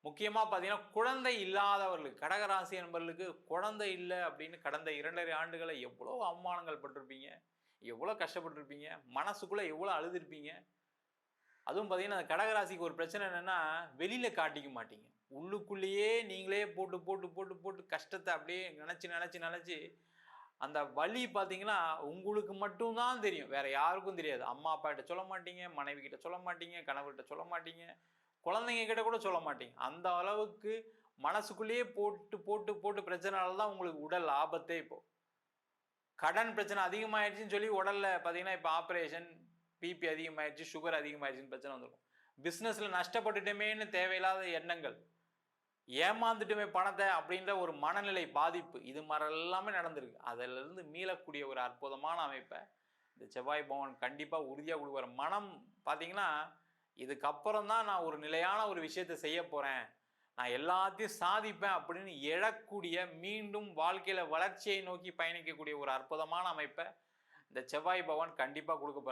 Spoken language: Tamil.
முக்கியமாக பார்த்தீங்கன்னா குழந்தை இல்லாதவர்களுக்கு, கடகராசி என்பவர்களுக்கு குழந்தை இல்லை அப்படின்னு கடந்த 2.5 ஆண்டுகளை எவ்வளோ அவமானங்கள் பட்டிருப்பீங்க, எவ்வளோ கஷ்டப்பட்டிருப்பீங்க, மனசுக்குள்ளே எவ்வளோ அழுதுருப்பீங்க. அதுவும் பார்த்தீங்கன்னா அந்த கடகராசிக்கு ஒரு பிரச்சனை என்னென்னா, வெளியில் காட்டிக்க மாட்டீங்க. உள்ளுக்குள்ளேயே நீங்களே போட்டு போட்டு போட்டு போட்டு கஷ்டத்தை அப்படியே நினச்சி நினச்சி நினச்சி அந்த வலி பார்த்தீங்கன்னா உங்களுக்கு மட்டும்தான் தெரியும், வேற யாருக்கும் தெரியாது. அம்மா அப்பா கிட்ட சொல்ல மாட்டீங்க, மனைவி கிட்ட சொல்ல மாட்டீங்க, கணவர்கிட்ட சொல்ல மாட்டீங்க, குழந்தைங்க கிட்ட கூட சொல்ல மாட்டீங்க. அந்த அளவுக்கு மனசுக்குள்ளேயே போட்டு போட்டு போட்டு பிரச்சனைனால தான் உங்களுக்கு உடல் ஆபத்தே. இப்போ கடன் பிரச்சனை அதிகமாயிடுச்சுன்னு சொல்லி உடல்ல பார்த்தீங்கன்னா இப்போ ஆப்ரேஷன், பிபி அதிகமாயிடுச்சு, சுகர் அதிகமாயிடுச்சுன்னு பிரச்சனை வந்துருக்கும். பிஸ்னஸ்ல நஷ்டப்பட்டுட்டோமேன்னு தேவையில்லாத எண்ணங்கள், ஏமாந்துட்டுமே பணத்தை அப்படின்ற ஒரு மனநிலை பாதிப்பு, இது மாதிரி எல்லாமே நடந்திருக்கு. அதிலிருந்து மீளக்கூடிய ஒரு அற்புதமான அமைப்பை இந்த செவ்வாய் பகவான் கண்டிப்பாக உறுதியாக கொடுக்குற. மனம் பார்த்தீங்கன்னா இதுக்கப்புறம் தான் நான் ஒரு நிலையான ஒரு விஷயத்தை செய்ய போகிறேன், நான் எல்லாத்தையும் சாதிப்பேன் அப்படின்னு எழக்கூடிய, மீண்டும் வாழ்க்கையில் வளர்ச்சியை நோக்கி பயணிக்கக்கூடிய ஒரு அற்புதமான அமைப்பை இந்த செவ்வாய் பகவான் கண்டிப்பாக கொடுக்க போகிறார்.